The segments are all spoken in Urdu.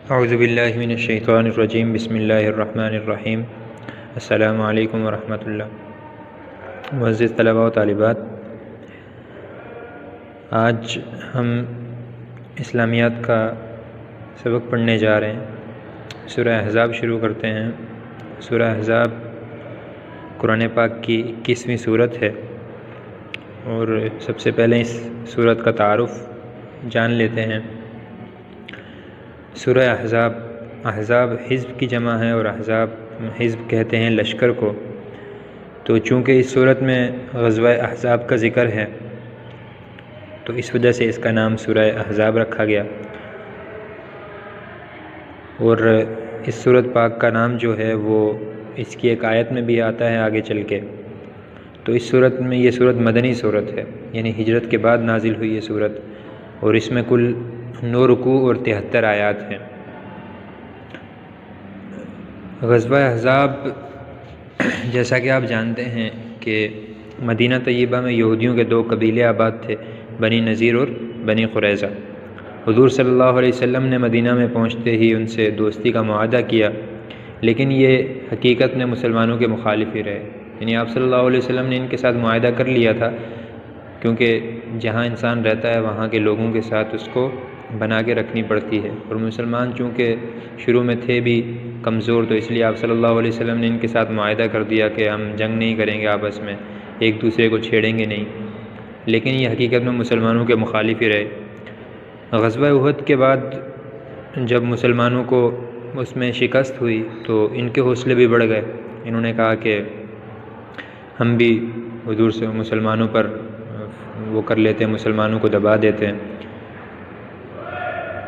اعوذ باللہ من الشیطان الرجیم بسم اللہ الرحمن الرحیم السلام علیکم ورحمۃ اللہ۔ معزز طلباء و طالبات، آج ہم اسلامیات کا سبق پڑھنے جا رہے ہیں۔ سورہ احزاب شروع کرتے ہیں۔ سورہ احزاب قرآن پاک کی 21ویں صورت ہے، اور سب سے پہلے اس صورت کا تعارف جان لیتے ہیں۔ سورہ احزاب حزب کی جمع ہے، اور احزاب حزب کہتے ہیں لشکر کو۔ تو چونکہ اس صورت میں غزوہ احزاب کا ذکر ہے، تو اس وجہ سے اس کا نام سورہ احزاب رکھا گیا۔ اور اس صورت پاک کا نام جو ہے وہ اس کی ایک آیت میں بھی آتا ہے آگے چل کے۔ تو اس صورت میں یہ صورت مدنی صورت ہے، یعنی ہجرت کے بعد نازل ہوئی یہ صورت، اور اس میں کل 9 رکوع اور 73 آیات ہیں۔ غزوہ احزاب جیسا کہ آپ جانتے ہیں کہ مدینہ طیبہ میں یہودیوں کے 2 قبیلے آباد تھے، بنی نذیر اور بنی قریظہ۔ حضور صلی اللہ علیہ وسلم نے مدینہ میں پہنچتے ہی ان سے دوستی کا معاہدہ کیا، لیکن یہ حقیقت میں مسلمانوں کے مخالف ہی رہے۔ یعنی آپ صلی اللہ علیہ وسلم نے ان کے ساتھ معاہدہ کر لیا تھا، کیونکہ جہاں انسان رہتا ہے وہاں کے لوگوں کے ساتھ اس کو بنا کے رکھنی پڑتی ہے، اور مسلمان چونکہ شروع میں تھے بھی کمزور، تو اس لیے آپ صلی اللہ علیہ وسلم نے ان کے ساتھ معاہدہ کر دیا کہ ہم جنگ نہیں کریں گے، آپس میں ایک دوسرے کو چھیڑیں گے نہیں، لیکن یہ حقیقت میں مسلمانوں کے مخالف ہی رہے۔ غزوہ احد کے بعد جب مسلمانوں کو اس میں شکست ہوئی تو ان کے حوصلے بھی بڑھ گئے۔ انہوں نے کہا کہ ہم بھی حضور سے مسلمانوں پر وہ کر لیتے ہیں، مسلمانوں کو دبا دیتے ہیں۔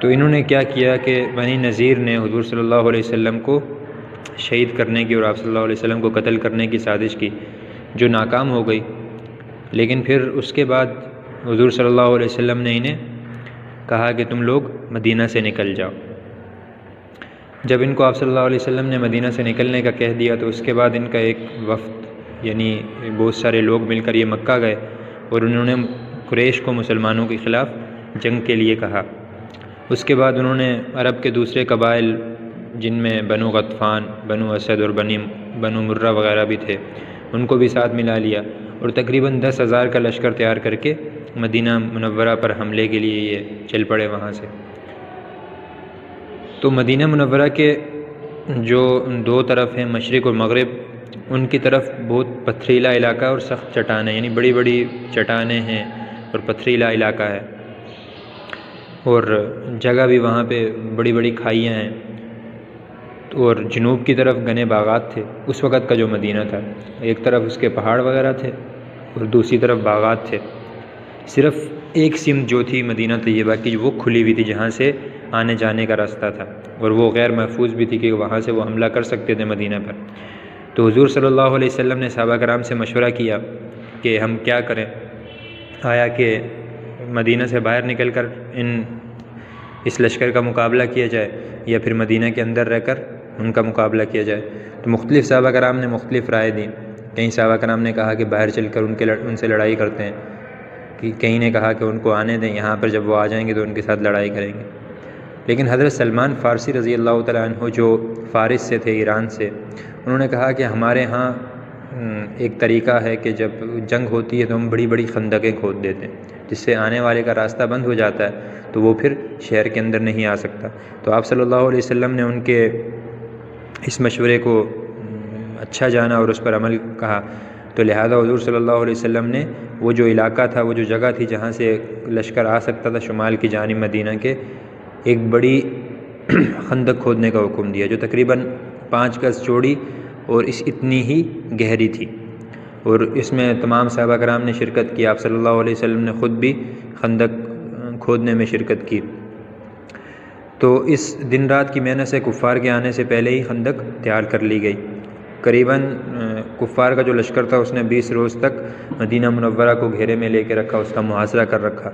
تو انہوں نے کیا کیا کہ بنی نذیر نے حضور صلی اللہ علیہ وسلم کو شہید کرنے کی اور آپ صلی اللہ علیہ وسلم کو قتل کرنے کی سازش کی، جو ناکام ہو گئی۔ لیکن پھر اس کے بعد حضور صلی اللہ علیہ وسلم نے انہیں کہا کہ تم لوگ مدینہ سے نکل جاؤ۔ جب ان کو آپ صلی اللہ علیہ وسلم نے مدینہ سے نکلنے کا کہہ دیا تو اس کے بعد ان کا ایک وفد، یعنی بہت سارے لوگ مل کر یہ مکہ گئے، اور انہوں نے قریش کو مسلمانوں کے خلاف جنگ کے لیے کہا۔ اس کے بعد انہوں نے عرب کے دوسرے قبائل، جن میں بنو غطفان، بنو اسد اور بنو مرہ وغیرہ بھی تھے، ان کو بھی ساتھ ملا لیا، اور تقریباً 10,000 کا لشکر تیار کر کے مدینہ منورہ پر حملے کے لیے یہ چل پڑے وہاں سے۔ تو مدینہ منورہ کے جو 2 طرف ہیں، مشرق اور مغرب، ان کی طرف بہت پتھریلا علاقہ اور سخت چٹانیں، یعنی بڑی بڑی چٹانیں ہیں اور پتھریلا علاقہ ہے، اور جگہ بھی وہاں پہ بڑی بڑی کھائیاں ہیں، اور جنوب کی طرف گھنے باغات تھے۔ اس وقت کا جو مدینہ تھا، ایک طرف اس کے پہاڑ وغیرہ تھے اور دوسری طرف باغات تھے۔ صرف ایک سمت جو تھی مدینہ طیبہ کی، وہ کھلی ہوئی تھی، جہاں سے آنے جانے کا راستہ تھا، اور وہ غیر محفوظ بھی تھی کہ وہاں سے وہ حملہ کر سکتے تھے مدینہ پر۔ تو حضور صلی اللہ علیہ وسلم نے صحابہ کرام سے مشورہ کیا کہ ہم کیا کریں، آیا کہ مدینہ سے باہر نکل کر اس لشکر کا مقابلہ کیا جائے، یا پھر مدینہ کے اندر رہ کر ان کا مقابلہ کیا جائے۔ تو مختلف صحابہ کرام نے مختلف رائے دی۔ کئی صحابہ کرام نے کہا کہ باہر چل کر ان سے لڑائی کرتے ہیں، کہیں نے کہا کہ ان کو آنے دیں، یہاں پر جب وہ آ جائیں گے تو ان کے ساتھ لڑائی کریں گے۔ لیکن حضرت سلمان فارسی رضی اللہ تعالیٰ عنہ، جو فارس سے تھے، ایران سے، انہوں نے کہا کہ ہمارے ہاں ایک طریقہ ہے کہ جب جنگ ہوتی ہے تو ہم بڑی بڑی خندقیں کھود دیتے ہیں، جس سے آنے والے کا راستہ بند ہو جاتا ہے، تو وہ پھر شہر کے اندر نہیں آ سکتا۔ تو آپ صلی اللہ علیہ وسلم نے ان کے اس مشورے کو اچھا جانا اور اس پر عمل کہا، تو لہذا حضور صلی اللہ علیہ وسلم نے وہ جو علاقہ تھا، وہ جو جگہ تھی جہاں سے لشکر آ سکتا تھا شمال کی جانب مدینہ کے، ایک بڑی خندق کھودنے کا حکم دیا، جو تقریباً 5 گز چوڑی اور اتنی ہی گہری تھی، اور اس میں تمام صحابہ کرام نے شرکت کی۔ آپ صلی اللہ علیہ وسلم نے خود بھی خندق کھودنے میں شرکت کی۔ تو اس دن رات کی محنت سے کفار کے آنے سے پہلے ہی خندق تیار کر لی گئی۔ قریباً کفار کا جو لشکر تھا، اس نے 20 روز تک مدینہ منورہ کو گھیرے میں لے کے رکھا، اس کا محاصرہ کر رکھا۔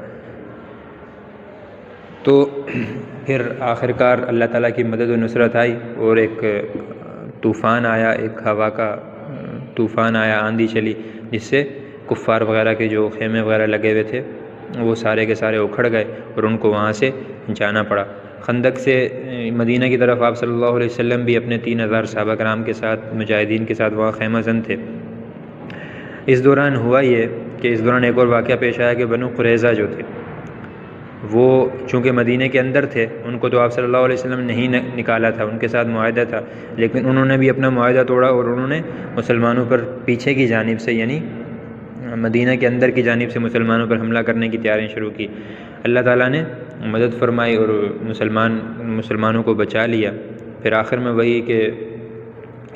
تو پھر آخر کار اللہ تعالیٰ کی مدد و نصرت آئی، اور ایک طوفان آیا، ایک ہوا کا طوفان آیا، آندھی چلی، جس سے کفار وغیرہ کے جو خیمے وغیرہ لگے ہوئے تھے وہ سارے کے سارے اکھڑ گئے، اور ان کو وہاں سے جانا پڑا۔ خندق سے مدینہ کی طرف آپ صلی اللہ علیہ وسلم بھی اپنے 3000 صحابہ کرام کے ساتھ مجاہدین کے ساتھ وہاں خیمہ زن تھے۔ اس دوران ہوا یہ کہ اس دوران ایک اور واقعہ پیش آیا کہ بنو قریظہ جو تھے وہ چونکہ مدینہ کے اندر تھے، ان کو تو آپ صلی اللہ علیہ وسلم نے نہیں نکالا تھا، ان کے ساتھ معاہدہ تھا، لیکن انہوں نے بھی اپنا معاہدہ توڑا اور انہوں نے مسلمانوں پر پیچھے کی جانب سے یعنی مدینہ کے اندر کی جانب سے مسلمانوں پر حملہ کرنے کی تیاریاں شروع کی۔ اللہ تعالیٰ نے مدد فرمائی اور مسلمانوں کو بچا لیا۔ پھر آخر میں وہی کہ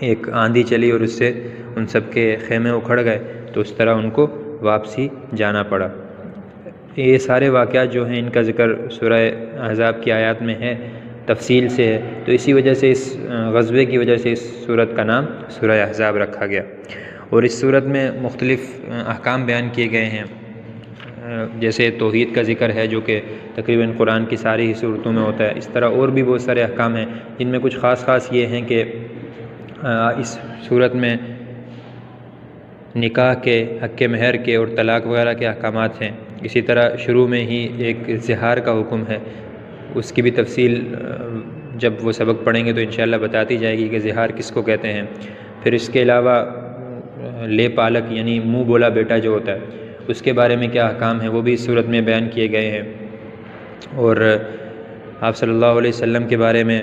ایک آندھی چلی اور اس سے ان سب کے خیمے اکھڑ گئے، تو اس طرح ان کو واپسی جانا پڑا۔ یہ سارے واقعات جو ہیں ان کا ذکر سورہ احزاب کی آیات میں ہے، تفصیل سے ہے، تو اسی وجہ سے اس غزوے کی وجہ سے اس سورت کا نام سورہ احزاب رکھا گیا۔ اور اس سورت میں مختلف احکام بیان کیے گئے ہیں، جیسے توحید کا ذکر ہے جو کہ تقریباً قرآن کی ساری ہی صورتوں میں ہوتا ہے۔ اس طرح اور بھی بہت سارے احکام ہیں، جن میں کچھ خاص یہ ہیں کہ اس صورت میں نکاح کے، حق مہر کے اور طلاق وغیرہ کے احکامات ہیں۔ اسی طرح شروع میں ہی ایک زہار کا حکم ہے، اس کی بھی تفصیل جب وہ سبق پڑھیں گے تو انشاءاللہ بتاتی جائے گی کہ زہار کس کو کہتے ہیں۔ پھر اس کے علاوہ لے پالک یعنی منہ بولا بیٹا جو ہوتا ہے اس کے بارے میں کیا احکام ہیں وہ بھی اس صورت میں بیان کیے گئے ہیں۔ اور آپ صلی اللہ علیہ وسلم کے بارے میں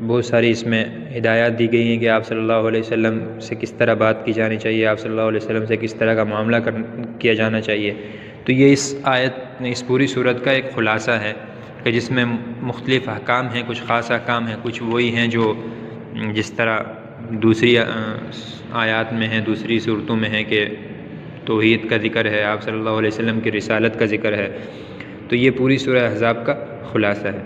بہت ساری اس میں ہدایات دی گئی ہیں کہ آپ صلی اللہ علیہ وسلم سے کس طرح بات کی جانی چاہیے، آپ صلی اللہ علیہ وسلم سے کس طرح کا معاملہ کیا جانا چاہیے۔ تو یہ اس آیت اس پوری صورت کا ایک خلاصہ ہے کہ جس میں مختلف احکام ہیں، کچھ خاص احکام ہیں، کچھ وہی ہیں جو جس طرح دوسری آیات میں ہیں، دوسری صورتوں میں ہیں کہ توحید کا ذکر ہے، آپ صلی اللہ علیہ وسلم کی رسالت کا ذکر ہے۔ تو یہ پوری سورہ احزاب کا خلاصہ ہے۔